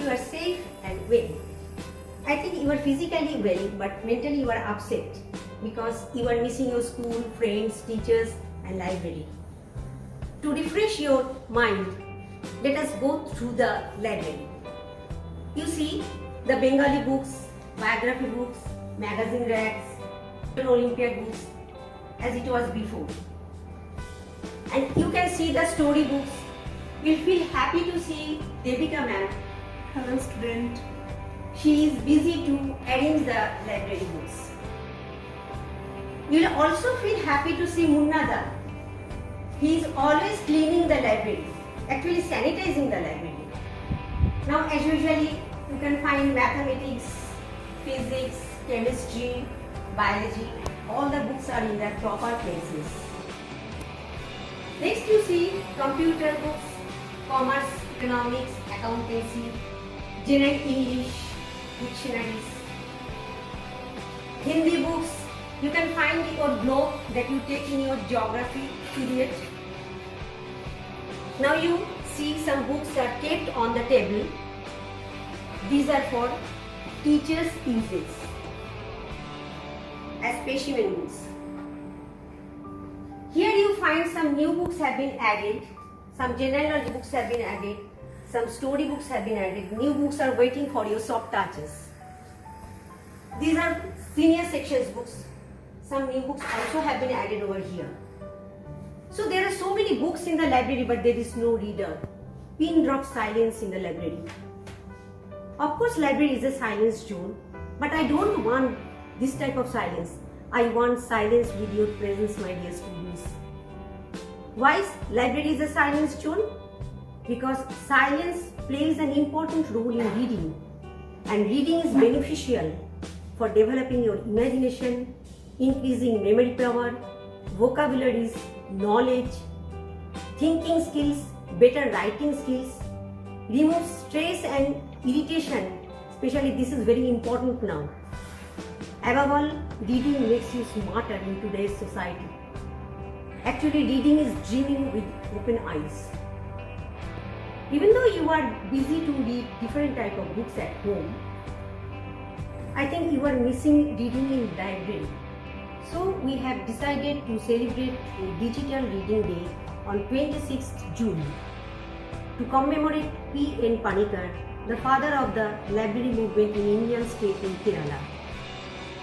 you are safe and well. I think you are physically well, but mentally you are upset because you are missing your school, friends, teachers and library. To refresh your mind, let us go through the library. You see the Bengali books, biography books, magazine racks, Olympiad books as it was before. And you can see the story books. You'll feel happy to see Devika ma'am. Hello student. She is busy to arrange the library books. You'll also feel happy to see Munnada. He is always cleaning the library, actually sanitizing the library. Now as usually you can find mathematics, physics, chemistry, biology, all the books are in their proper places. Next you see computer books, commerce, economics, accountancy, general English, dictionaries. Hindi books, you can find your globe that you take in your geography period. Now you see some books are kept on the table. These are for teachers' uses as specimen books. Here you find some new books have been added, some general knowledge books have been added, some story books have been added, new books are waiting for your soft touches. These are senior sections books. Some new books also have been added over here. So there are so many books in the library, but there is no reader. Pin drop silence in the library. Of course library is a silence zone, but I don't want this type of silence. I want silence with your presence, my dear students. Why is library is a silence zone? Because silence plays an important role in reading, and reading is beneficial for developing your imagination, increasing memory power, vocabularies, knowledge, thinking skills, better writing skills, removes stress and irritation, especially this is very important now. Above all, reading makes you smarter in today's society. Actually, reading is dreaming with open eyes. Even though you are busy to read different type of books at home, I think you are missing reading in library. So we have decided to celebrate a digital reading day on 26th June to commemorate P.N.PANICKER, the father of the library movement in Indian state in Kerala.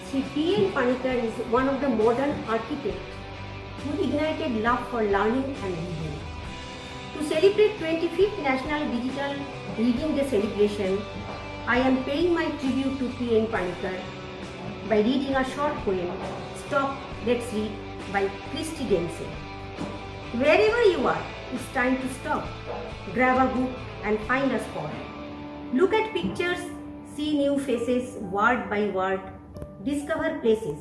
Sri P.N.PANICKER is one of the modern architects who ignited love for learning and reading. To celebrate 25th National Digital Reading Day celebration, I am paying my tribute to P.N.PANICKER by reading a short poem, Stop, Let's Read by Christy Dempsey. Wherever you are, it's time to stop, grab a book and find a spot. Look at pictures, see new faces, word by word, discover places.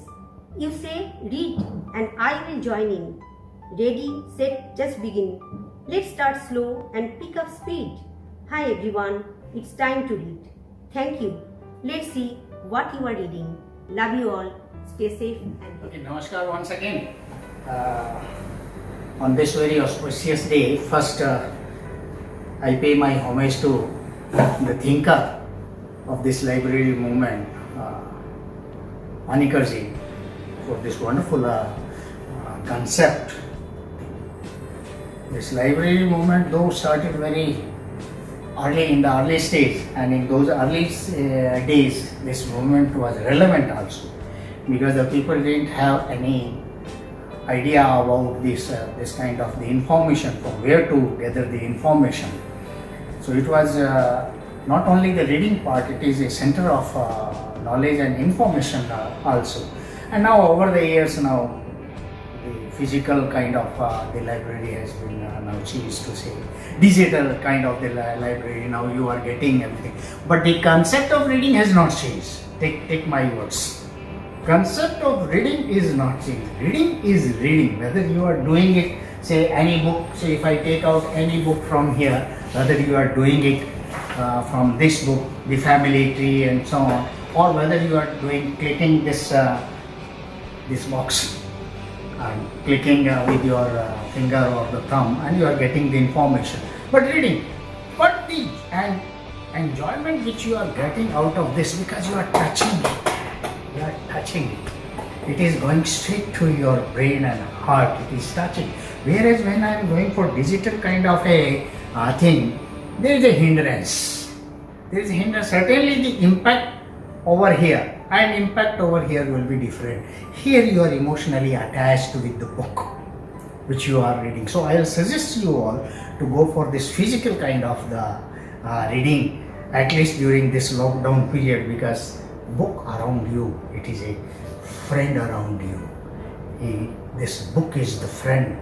You say, read, and I will join in. Ready, set, just begin. Let's start slow and pick up speed. Hi everyone, it's time to read. Thank you. Let's see what you are reading. Love you all. Stay safe and Okay, namaskar once again. On this very auspicious day, first I pay my homage to the thinker of this library movement, Panicker ji, for this wonderful concept. This library movement though started very early in the early stage, and in those early days this movement was relevant also, because the people didn't have any idea about this kind of the information, from where to gather the information. So it was not only the reading part, it is a center of knowledge and information also. And now over the years now, the physical kind of the library has been now changed to say digital kind of the library. Now you are getting everything, but the concept of reading has not changed. Take my words. Concept of reading is not changed. Reading is reading, whether you are doing it, say any book, say if I take out any book from here, whether you are doing it from this book, the family tree and so on, or whether you are clicking this box and clicking with your finger or the thumb, and you are getting the information. But reading, and enjoyment which you are getting out of this, because you are touching it. You are touching it. It is going straight to your brain and heart. It is touching. Whereas when I am going for digital kind of a thing, there is a hindrance. There is a hindrance. Certainly the impact over here and impact over here will be different. Here you are emotionally attached with the book which you are reading. So I will suggest you all to go for this physical kind of the reading, at least during this lockdown period, because book around you, it is a friend around you. This book is the friend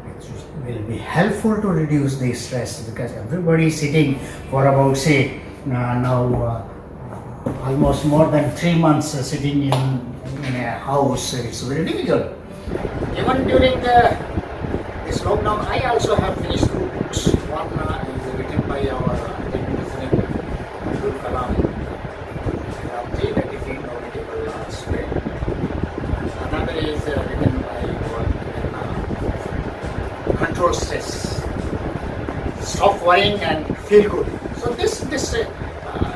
which will be helpful to reduce the stress, because everybody is sitting for about say now almost more than 3 months sitting in a house. It's very difficult. Even during this lockdown, I also have finished 2 books. One is written by our President Abdul Kalam, The Defeat of Medical Spread. Another is written by Control Stress, Stop Worrying and Feel Good. So this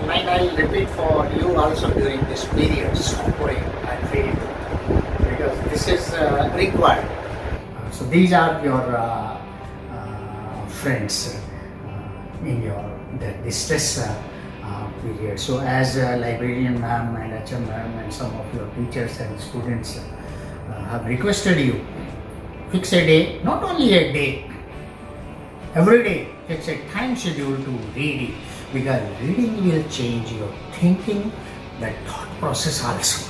line I'll repeat for you also during this period. Stop worrying and feel good, because this is required. So these are your friends in your distress period. So as librarian ma'am and HM ma'am and some of your teachers and students have requested you, fix a day, not only a day, every day fix a time schedule to read it, because reading will change your thinking, the thought process also.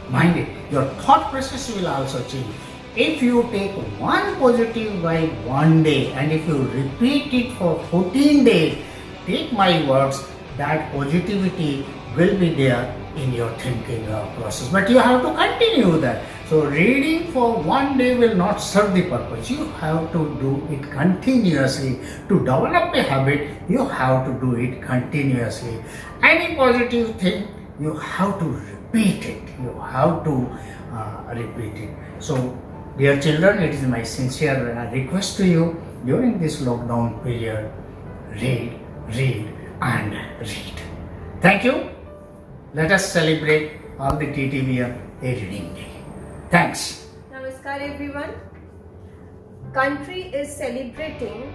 Mind it, your thought process will also change. If you take one positive vibe one day and if you repeat it for 14 days, take my words, that positivity will be there in your thinking process. But you have to continue that. So reading for one day will not serve the purpose. You have to do it continuously. To develop a habit, you have to do it continuously. Any positive thing, you have to repeat it. You have to repeat it. So dear children, it is my sincere request to you during this lockdown period, read, read and read. Thank you. Let us celebrate all the TTVM a reading day. Thanks. Namaskar everyone. Country is celebrating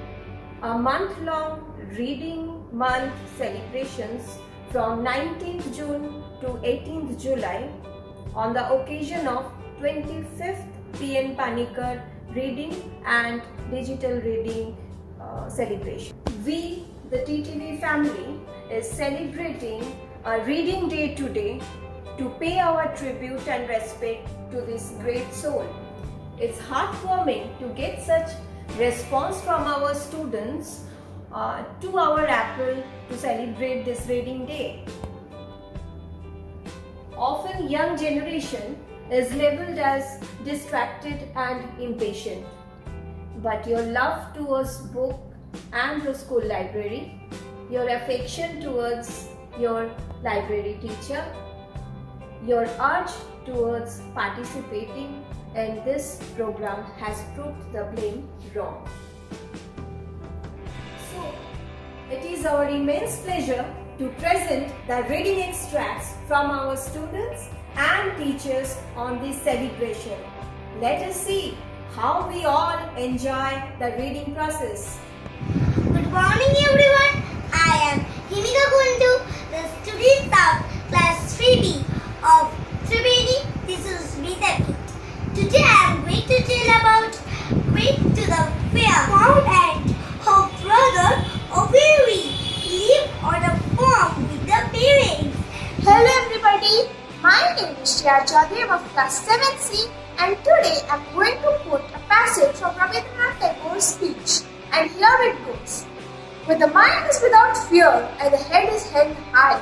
a month-long reading month celebrations from 19th June to 18th July on the occasion of 25th P.N.PANICKER reading and digital reading celebration. We, the TTV family, is celebrating a reading day today to pay our tribute and respect to this great soul. It's heartwarming to get such response from our students to our appeal to celebrate this reading day. Often young generation is labeled as distracted and impatient, but your love towards book and the school library, your affection towards your library teacher, your urge towards participating in this program has proved the blame wrong. So, it is our immense pleasure to present the reading extracts from our students and teachers on this celebration. Let us see how we all enjoy the reading process. Good morning everyone. I am Himika Kundu, the student of class 3B of Triveni. This is Vita Kit. Today I am going to tell about Quick to the Fair found and her brother Obiri live on a farm with the parents. Hello everybody, my name is Shreya Chaudhary of class 7C and today I am going to quote a passage from Rabindranath Tagore's speech, and here it goes. Where the mind is without fear and the head is held high,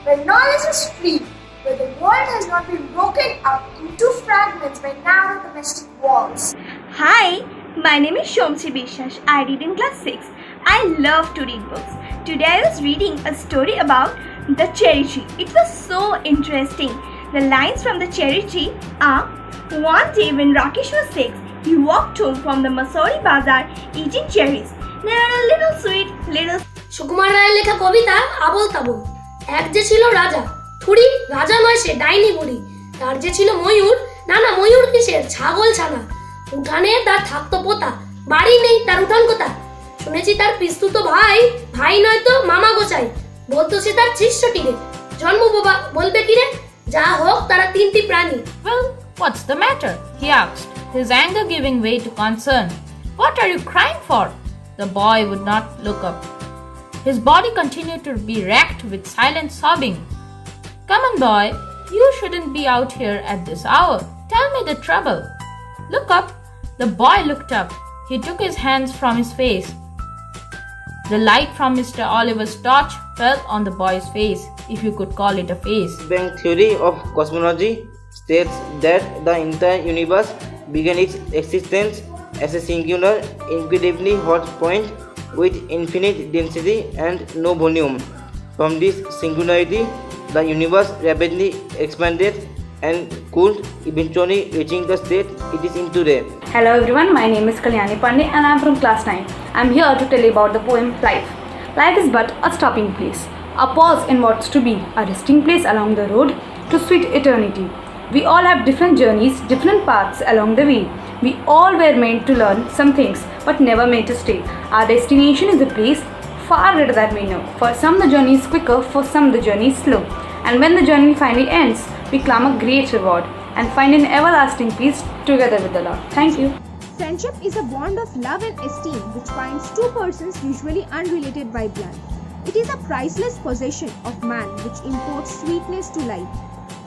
where knowledge is free, where the world has not been broken up into fragments by narrow domestic walls. Hi, my name is Shomsi Bishash. I read in class 6. I love to read books. Today I was reading a story about the cherry tree. It was so interesting. The lines from the cherry tree are: one day when Rakesh was 6, he walked home from the Masauri Bazaar eating cherries. They were a little sweet, little Sukumar রায়ের লেখা কবিতা আবোল তাবোল। এক যে ছিল রাজা, থুড়ি রাজা নয় সে ডাইনি বুড়ি। তার যে ছিল ময়ূর, না না ময়ূর কিসের, ছাগল ছানা। উঠানে তার থাকতো পোতা, বাড়ি নেই তার উঠান কোথা। শুনেছি তার পিস্তুত ভাই, ভাই নয় তো মামা গোসাই। বলতো সে তার শিষ্যটিরে, জন্ম বাবা বলবে কিরে, যা হোক তারা তিনটি প্রাণী। Well, what's the matter? He asked, his anger giving way to concern. What are you crying for? The boy would not look up. His body continued to be racked with silent sobbing. Come on, boy, you shouldn't be out here at this hour. Tell me the trouble. Look up. The boy looked up. He took his hands from his face. The light from Mr. Oliver's torch fell on the boy's face, if you could call it a face. Big Bang theory of cosmology states that the entire universe began its existence as a singular, incredibly hot point with infinite density and no volume. From this singularity, the universe rapidly expanded and cooled, eventually reaching the state it is in today. Hello everyone, my name is P.N.PANICKER and I am from class 9. I am here to tell you about the poem Life. Life is but a stopping place, a pause in what's to be, a resting place along the road to sweet eternity. We all have different journeys, different paths along the way. We all were meant to learn some things, but never meant to stay. Our destination is a place far greater than we know. For some the journey is quicker, for some the journey is slow. And when the journey finally ends, we claim a great reward and find an everlasting peace together with the Lord. Thank you. Friendship is a bond of love and esteem which binds two persons usually unrelated by blood. It is a priceless possession of man which imports sweetness to life.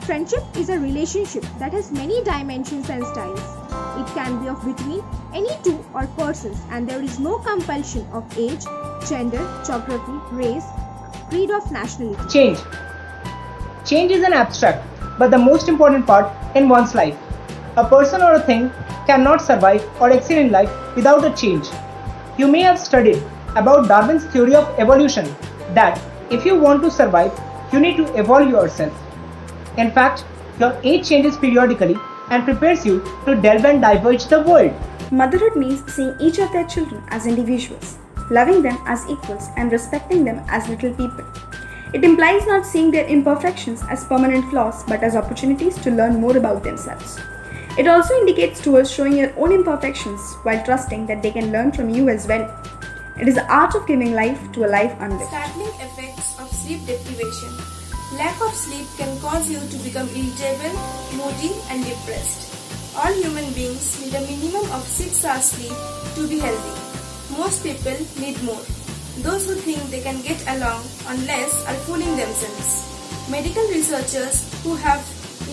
Friendship is a relationship that has many dimensions and styles. It can be of between any two or persons and there is no compulsion of age, gender, geography, race, creed of nationality. Change. Change is an abstract, but the most important part in one's life. A person or a thing cannot survive or excel in life without a change. You may have studied about Darwin's theory of evolution, that if you want to survive, you need to evolve yourself. In fact, your age changes periodically and prepares you to delve and diverge the world. Motherhood means seeing each of their children as individuals, loving them as equals, and respecting them as little people. It implies not seeing their imperfections as permanent flaws but as opportunities to learn more about themselves. It also indicates towards showing your own imperfections while trusting that they can learn from you as well. It is the art of giving life to a life unlived. Startling effects of sleep deprivation. Lack of sleep can cause you to become irritable, moody, and depressed. All human beings need a minimum of 6 hours sleep to be healthy. Most people need more. Those who think they can get along on less are fooling themselves. Medical researchers who have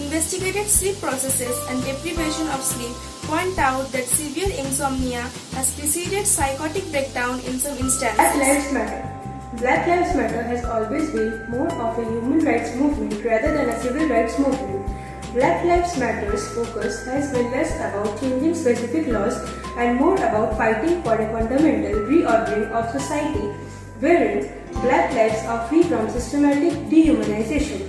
investigated sleep processes and deprivation of sleep point out that severe insomnia has preceded psychotic breakdown in some instances. Black Lives Matter. Black Lives Matter has always been more of a human rights movement rather than a civil rights movement. Black Lives Matter's focus has been less about changing specific laws and more about fighting for a fundamental reordering of society wherein black lives are free from systematic dehumanization.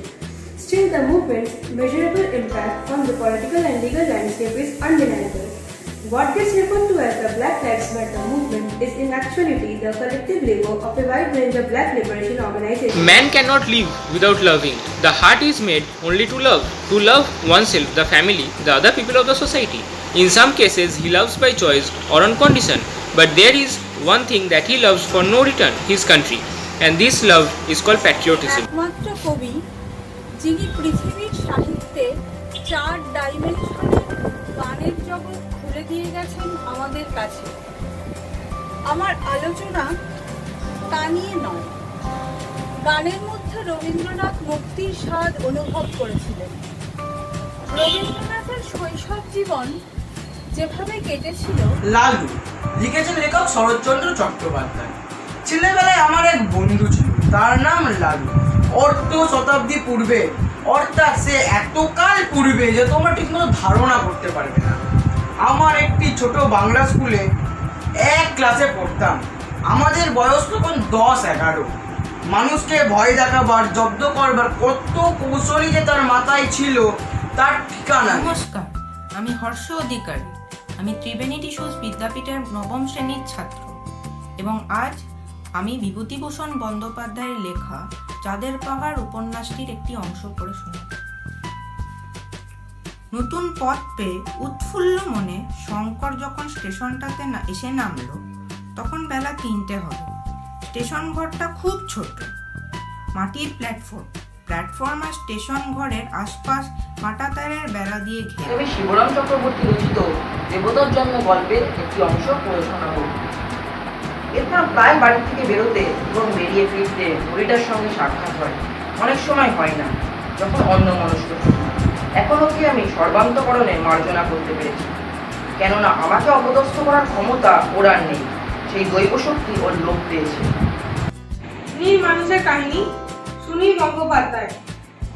Still, the movement's measurable impact on the political and legal landscape is undeniable. What gets referred to as the Black Lives Matter movement is in actuality the collective labor of a wide range of black liberation organizations. Man cannot live without loving. The heart is made only to love oneself, the family, the other people of the society. In some cases, he loves by choice or on condition, but there is one thing that he loves for no return, his country, and this love is called patriotism. একমাত্র কবি যিনি পৃথিবীর সাহিত্যে 4 ডাইমেনশনে গানের জগৎ খুলে দিয়ে গেছেন আমাদের কাছে। আমার আলোচনা তা নিয়ে নয়, গানের মধ্যে রবীন্দ্রনাথ মুক্তির স্বাদ অনুভব করেছিলেন। রবীন্দ্রনাথের শৈশব জীবন যেভাবে কেটেছিল। লালু লিখেছেন লেখক শরৎচন্দ্র চট্টোপাধ্যায়। ছেলেবেলায় আমার এক বন্ধু ছিল, তার নাম লালু। অর্ধ শতাব্দী পূর্বে, অর্থাৎ সে এতকাল পূর্বে যে তোমরা ঠিকমতো ধারণা করতে পারবে না। আমার একটি ছোট বাংলা স্কুলে এক ক্লাসে পড়তাম। আমাদের বয়স তখন 10-11। মানুষকে ভয় দেখাবার, জব্দ করবার কত কৌশলই যে তার মাথায় ছিল তার ঠিকানা। নমস্কার, আমি হর্ষ অধিকারী। আমি ত্রিবেণী টিস্যুস বিদ্যাপীঠের 9ম শ্রেণীর ছাত্র এবং আজ আমি বিভূতিভূষণ বন্দ্যোপাধ্যায়ের লেখা চাঁদের পাহাড় উপন্যাসটির একটি অংশ পড়ে শোনাব। নতুন পথ পেয়ে উৎফুল্ল মনে শঙ্কর যখন স্টেশনটাতে এসে নামলো, তখন বেলা 3টে হবে। স্টেশন ঘরটা খুব ছোট, মাটির প্ল্যাটফর্ম আর স্টেশন ঘরের আশপাশ কাঁটাতারের বেড়া দিয়ে ঘেরা। আমি শিবরাম চক্রবর্তী রচিত দেবতার জন্ম গল্পের একটি অংশ পড়ে শোনাবো। এরপর প্রায় বাড়ি থেকে বেরোতে এবং বেরিয়ে ফিরতে বুড়িটার সঙ্গে সাক্ষাৎ হয়। অনেক সময় হয় না, যখন অন্যমনস্ক থাকি। এখনো কি আমি সর্বান্তকরণে মার্জনা করতে পেরেছি, কেননা আমাকে অপদস্থ করার ক্ষমতা ওর আর নেই। সেই দৈব শক্তি ওর লোভ পেয়েছে। নীল মানুষের কাহিনী, সুনীল গঙ্গোপাধ্যায়।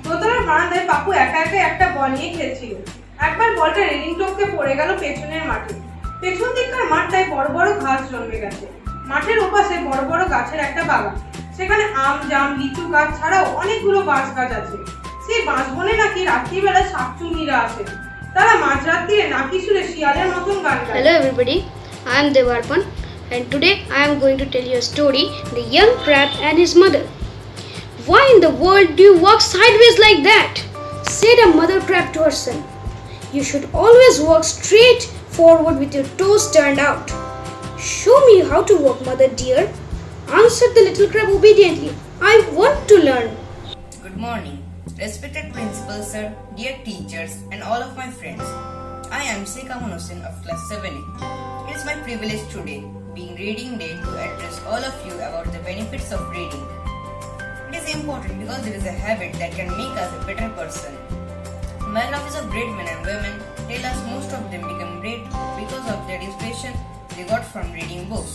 দোতলার বারান্দায় পাপু একা একা একটা বল নিয়ে খেলছিল। একবার বলটা রেলিং টপকে পড়ে গেল পেছনের মাঠে। পেছন দিককার মাঠটায় বড় বড় ঘাস জন্মে গেছে। মাঠের ওপাশে বড় বড় গাছের একটা বাগান। সেখানে আম, জাম, লিচু গাছ ছাড়াও অনেকগুলো বাঁশ গাছ আছে। সেই বাঁশ বনে নাকি রাত্রিবেলা শাকচুন্নিরা আসে। তারা মাঝরাত্রিরে নাকি সুরে শিয়ালের মতন গান গায়। Hello everybody, I am Devarpan and today I am going to tell you a story, The Young Crab and His Mother. Why in the world do you walk sideways like that? Said a mother crab to her son. You should always walk straight forward with your toes turned out. Show me how to walk, mother dear, answered the little crab obediently. I want to learn. Good morning, respected principal sir, dear teachers and all of my friends. I am Sheikh Aman Hussain of class 7A. It is my privilege today, being reading day, to address all of you about the benefits of reading. It is important because it is a habit that can make us a better person. Men of great men and women tell us most of them become great because of their inspiration they got from reading books.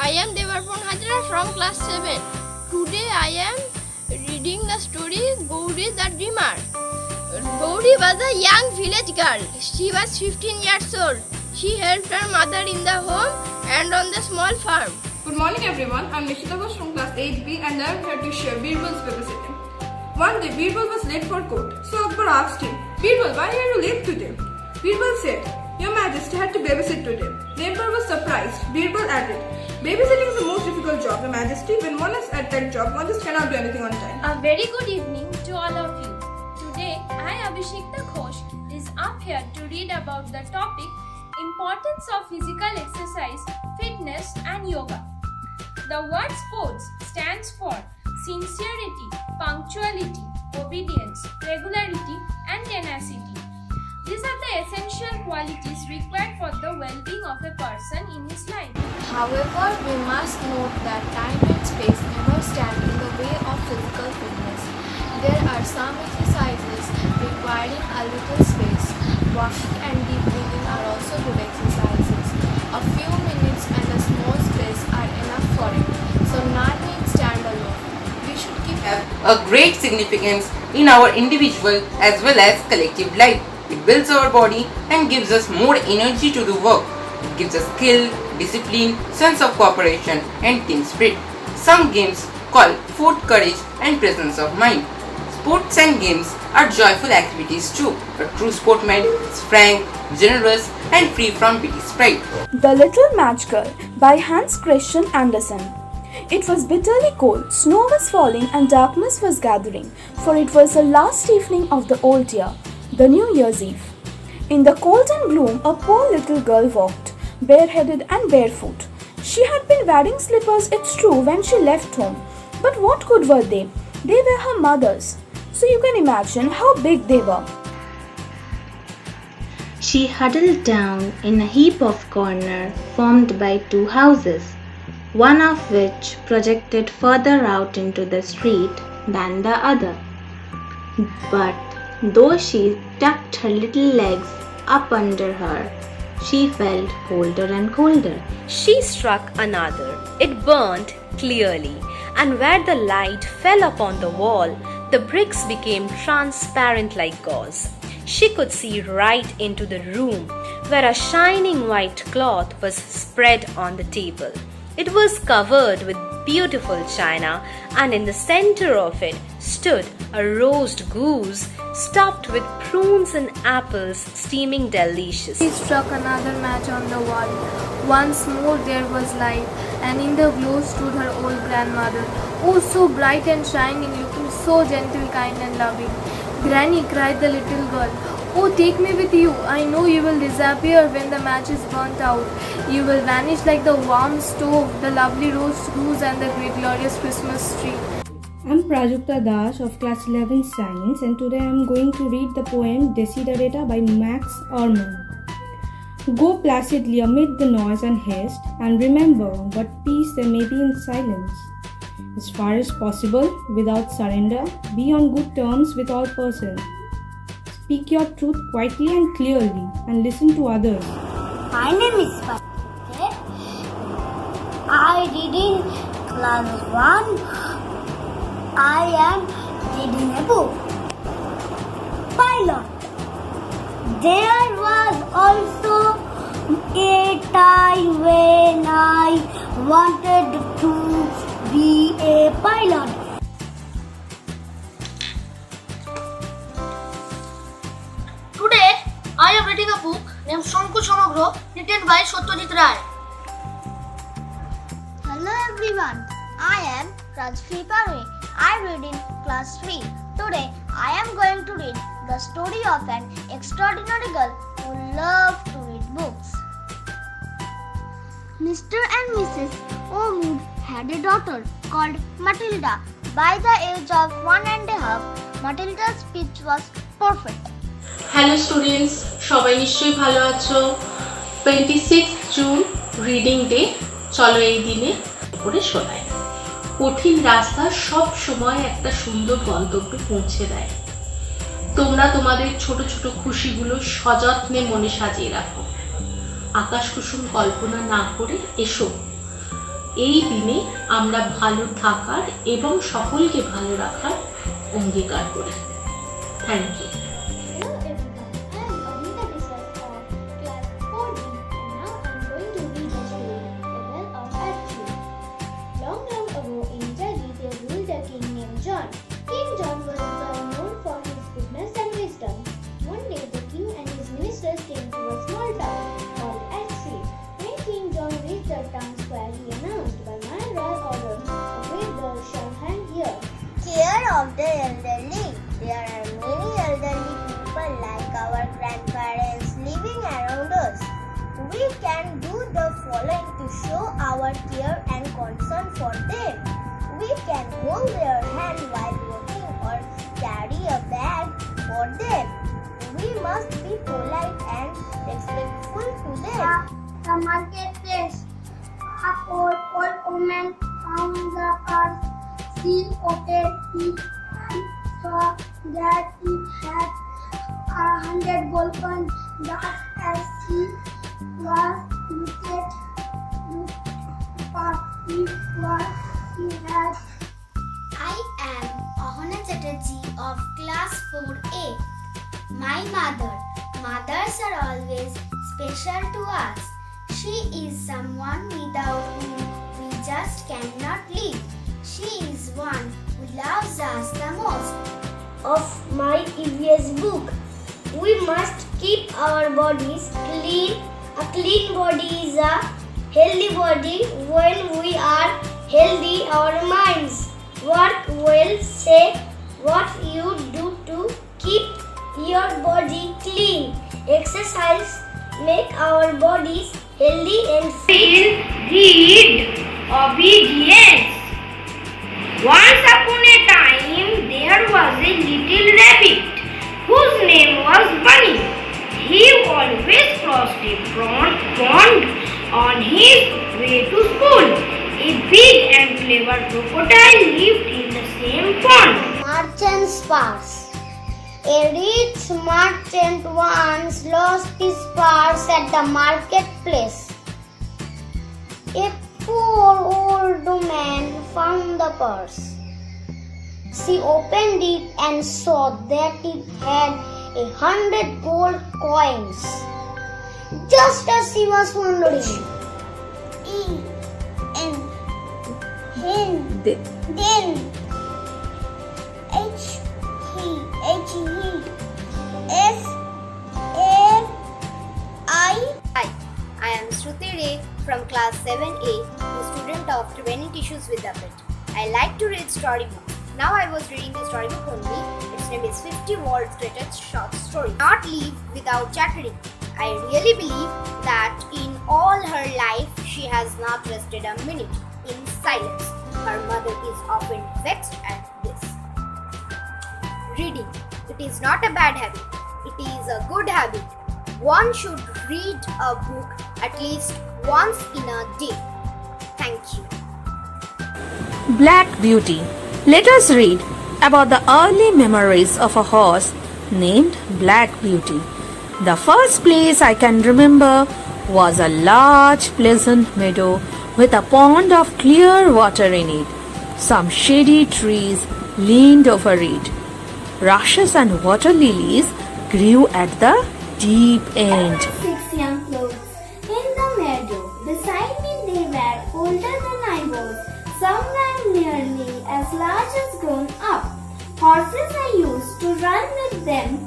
I am Devarpan Hajra from class 7. Today I am reading the story Gauri the Dreamer. Gauri was a young village girl. She was 15 years old. She helped her mother in the home and on the small farm. Good morning everyone, I am Nishita Ghosh from class 8B and I am here to share Birbal's babysitting. One day Birbal was late for court, so Akbar asked him, Birbal, why are you late today? Birbal said, Your Majesty had to babysit today. The emperor was surprised. Birbal added, Babysitting is the most difficult job, Your Majesty. When one is at that job, one just cannot do anything on time. A very good evening to all of you. Today, I, Abhishekta Ghosh, is up here to read about the topic Importance of Physical Exercise, Fitness and Yoga. The word sports stands for sincerity, punctuality, obedience, regularity and tenacity. These are the essential qualities required for the well-being of a person in his life. However, we must note that time and space never stand in the way of physical fitness. There are some exercises requiring a little space. Walking and deep breathing are also good exercises. A few minutes and a small space are enough for it, so none need stand alone. We should keep A great significance in our individual as well as collective life. It builds our body and gives us more energy to do work. It gives us skill, discipline, sense of cooperation and team spirit. Some games call forth courage and presence of mind. Sports and games are joyful activities too. A true sportsman is frank, generous and free from petty pride. The Little Match Girl by Hans Christian Andersen. It was bitterly cold, snow was falling and darkness was gathering, for it was the last evening of the old year, the New Year's Eve. In the cold and gloom, a poor little girl walked, bareheaded and barefoot. She had been wearing slippers, it's true, when she left home. But what good were they? They were her mother's. So you can imagine how big they were. She huddled down in a heap of corner formed by two houses, one of which projected further out into the street than the other. But though she tucked her little legs up under her, she felt colder and colder. She struck another. It burned clearly, and where the light fell upon the wall, the bricks became transparent like gauze. She could see right into the room where a shining white cloth was spread on the table. It was covered with beautiful china, and in the center of it stood a roast goose stuffed with prunes and apples, steaming deliciously. He struck another match on the wall. Once more there was light, and in the glow stood her old grandmother. Oh, so bright and shining, looking so gentle, kind and loving. Granny, cried the little girl, oh, take me with you. I know you will disappear when the match is burnt out. You will vanish like the warm stove, the lovely roast goose and the great glorious Christmas tree. I'm Prajakta Das of class 11 science, and today I'm going to read the poem Desiderata by Max Ehrmann. Go placidly amid the noise and haste, and remember what peace there may be in silence. As far as possible, without surrender, be on good terms with all persons. Speak your truth quietly and clearly, and listen to others. My name is Patrick. I read in class 1. I am reading a book. Pilot. There was also a time when I wanted to be a pilot. Today, I am reading a book named Shanku Samagro, written by Satyajit Ray. Hello everyone, I am Rajshri Pare. I read in class 3. Today, I am going to read the story of an extraordinary girl who loved to read books. Mr. and Mrs. O'Mood had a daughter called Matilda. By the age of 1.5, Matilda's speech was perfect. Hello students, সবাই নিশ্চয়ই ভালো আছো। 26 June reading day. চলো এই দিনে করে শোনাই। কঠিন রাস্তা সব সময় একটা সুন্দর গন্তব্যে পৌঁছে দেয়। তোমরা তোমাদের ছোট ছোট খুশিগুলো সযত্নে মনে সাজিয়ে রাখো। আকাশ কুসুম কল্পনা না করে এসো। এই দিনে আমরা ভালো থাকার এবং সকলকে ভালো রাখার অঙ্গীকার করি। Thank you. King John was known for his goodness and wisdom. One day the king and his ministers came to a small town called Ashfield. When King John reached the town square, he announced, by my royal order, a great girl shall hang here. Care of the elderly. There are many elderly people like our grandparents living around us. We can do the following to show our care and concern for them. We can hold their hand while walking or carry a bag for them. We must be polite and respectful to them. The marketplace. A old woman found the purse. She opened it and saw that it had 100 gold coins. Just as she was looking at it was she had. I am Ahana Chatterjee of class 4A. My mother. Mothers are always special to us. She is someone without whom we just cannot live. She is one who loves us the most. Of my EVS book, we must keep our bodies clean. A clean body is a healthy body. When we are healthy, our minds work well. Say what you do to keep your body clean. Exercise make our bodies healthy and fit. Read obedience. Once upon a time, there was a little rabbit whose name was Bunny. He always crossed a pond on his way to school. A big and clever crocodile lived in the same pond. Merchant's purse. A rich merchant once lost his purse at the marketplace. A poor old woman found the purse. She opened it and saw that it had 100 gold coins. Just as she was wondering, then a from class 7A, the student of Triveni Tissues Vidyapit. I like to read storybooks. Now I was reading the storybook only. Its name is 50 World's Greatest Short Story. Not leave without chattering. I really believe that in all her life she has not rested a minute in silence. Her mother is often vexed at this. Reading. It is not a bad habit. It is a good habit. One should read a book at least once in a day. Thank you. Black Beauty. Let us read about the early memories of a horse named Black Beauty. The first place I can remember was a large pleasant meadow with a pond of clear water in it. Some shady trees leaned over it. Rushes and water lilies grew at the deep end. 6 young clothes in the meadow. Beside me they were older than I was. Some were nearly as large as grown up. Horses I used to run with them.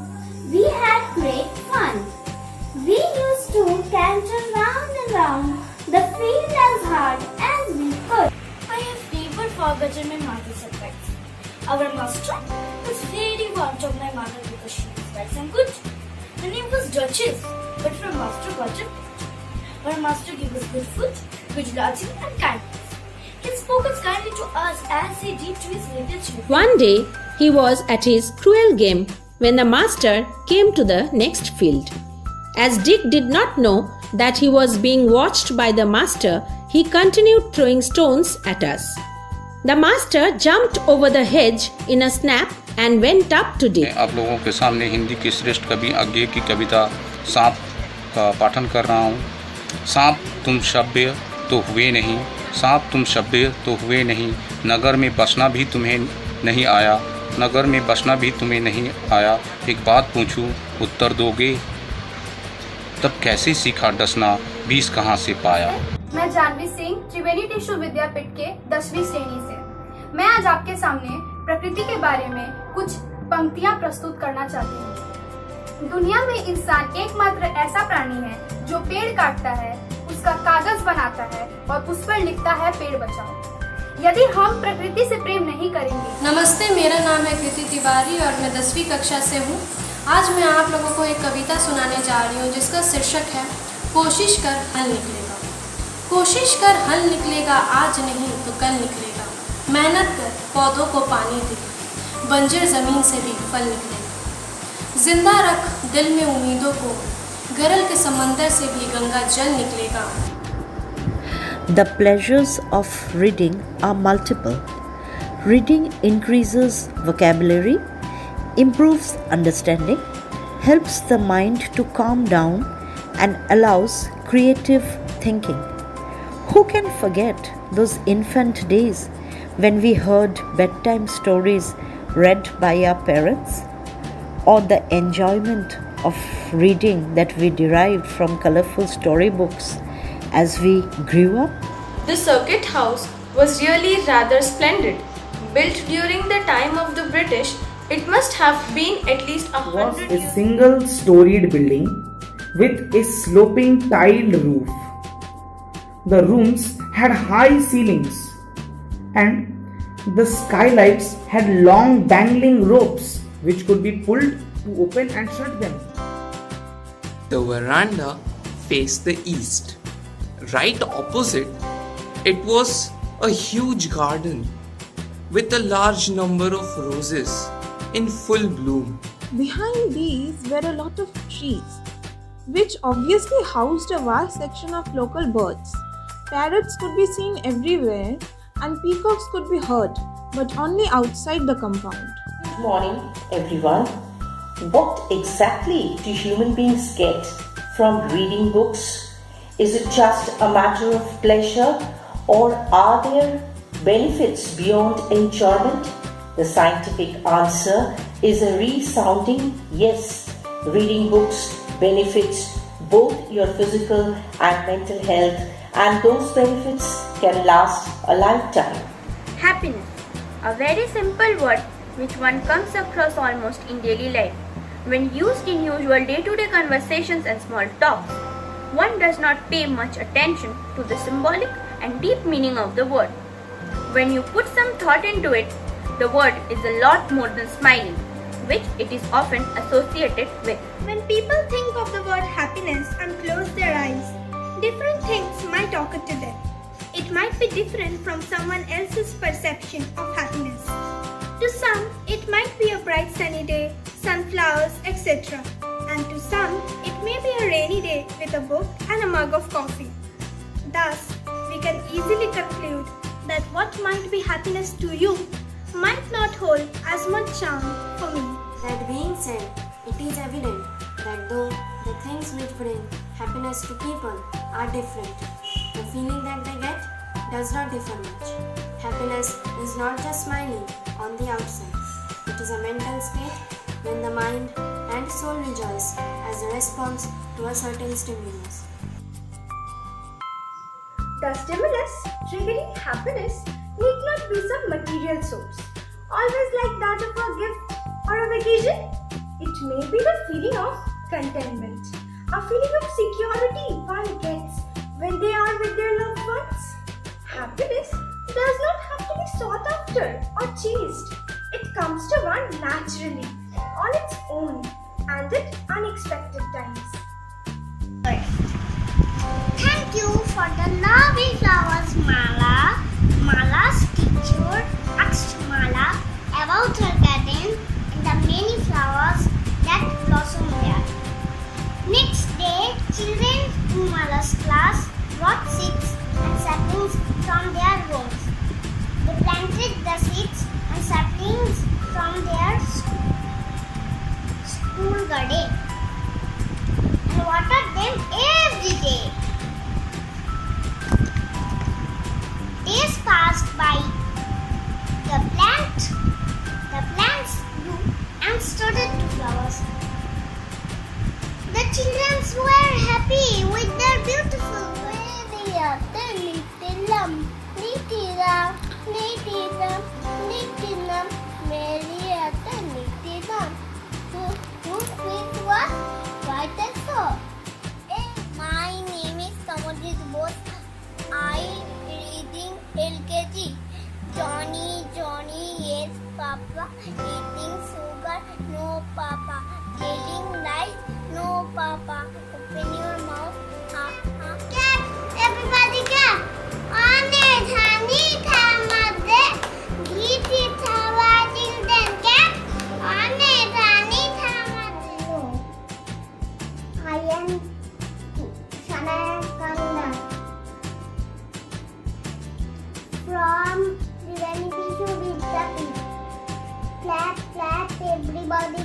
We had great fun. We used to canter round and round the field as hard as we could. I have never forgotten my mother's advice. Our master was very fond of my mother because she was wise and good. Her name was Duchess, but from master got it. Our master gave us good food, good lodging and kindness. He spoke as kindly to us as he did to his little children. One day, he was at his cruel game when the master came to the next field. As Dick did not know that he was being watched by the master, he continued throwing stones at us. The master jumped over the hedge in a snap and went up to Dick. आप लोगों के सामने हिंदी की श्रेष्ठ कवि अज्ञे की कविता सांप का पाठन कर रहा हूँ। सांप तुम सभ्य तो हुए नहीं, सांप तुम सभ्य तो हुए नहीं, नगर में बसना भी तुम्हें नहीं आया, नगर में बसना भी तुम्हें नहीं आया, एक बात पूछूं उत्तर दोगे, तब कैसे सीखा डसना, बीस कहाँ से पाया। मैं जानवी सिंह त्रिवेणी टिश्यू विद्यापीठ के 10वीं श्रेणी से। मैं आज आपके सामने प्रकृति के बारे में कुछ पंक्तियां प्रस्तुत करना चाहती हूँ। दुनिया में इंसान एकमात्र ऐसा प्राणी है जो पेड़ काटता है, उसका कागज बनाता है और उस पर लिखता है पेड़ बचाओ। यदि हम प्रकृति से प्रेम नहीं करेंगे। नमस्ते, मेरा नाम है कृति तिवारी और मैं 10वीं कक्षा से हूँ। आज मैं आप लोगों को एक कविता सुनाने जा रही हूँ जिसका शीर्षक है कोशिश कर हल निकलेगा। कोशिश कर हल निकलेगा, आज नहीं तो कल निकलेगा। मेहनत कर पौधों को पानी दे, बंजर ज़मीन से भी फल निकलेगा। जिंदा रख दिल में उम्मीदों को, गरल के समंदर से भी गंगा जल निकलेगा। The pleasures of reading are multiple. Reading increases vocabulary, improves understanding, helps the mind to calm down, and allows creative thinking. Who can forget those infant days when we heard bedtime stories read by our parents? Or the enjoyment of reading that we derived from colorful storybooks as we grew up? The circuit house was really rather splendid. Built during the time of the British, it must have been at least 100 was a single storied building with a sloping tiled roof. The rooms had high ceilings and the skylights had long dangling ropes which could be pulled to open and shut them. The veranda faced the east. Right opposite, it was a huge garden with a large number of roses in full bloom. Behind these were a lot of trees, which obviously housed a vast section of local birds. Parrots could be seen everywhere and peacocks could be heard, but only outside the compound. Good morning, everyone. What exactly do human beings get from reading books? Is it just a matter of pleasure, or are there benefits beyond enjoyment? The scientific answer is a resounding yes. Reading books benefits both your physical and mental health, and those benefits can last a lifetime. Happiness, a very simple word which one comes across almost in daily life when used in usual day-to-day conversations and small talks. one does not pay much attention to the symbolic and deep meaning of the word. When you put some thought into it, the word is a lot more than smiling, which it is often associated with. When people think of the word happiness and close their eyes, different things might occur to them. It might be different from someone else's perception of happiness. To some, it might be a bright sunny day, sunflowers, etc. And to some, it may be a rainy day with a book and a mug of coffee. Thus, we can easily conclude that what might be happiness to you might not hold as much charm for me. That being said, it is evident that though the things which bring happiness to people are different, the feeling that they get does not differ much. Happiness is not just smiling on the outside. It is a mental state when the mind and soul rejoice as a response to a certain stimulus. The stimulus triggering happiness need not be some material source, always like that of a gift or a vacation. It may be the feeling of contentment, a feeling of security one gets when they are with their loved ones. Happiness does not have to be sought after or chased. It comes to one naturally, on its own, and at unexpected times. Thank you for the lovely flowers, Mala. Mala's teacher asked Mala about her garden and the many flowers that blossom there. Next day, children in Mala's class brought seeds and saplings from their homes. They planted the seeds and saplings from their school garden and watered them every day. Days passed by. The plants grew and started to flowers. The children were happy with their beautiful My name is Kamadit Bose. I reading LKG. Johnny, yes, Papa. Eating sugar, no, Papa. Telling lies, no, Papa. Open your mouth, Cat, everybody cat. Ane dhani thamade. Giti thavadil den cat. Ane dhani thamade. No. I am Sanakanda. From Triveni Pishu Vidyapit. Clap, clap, everybody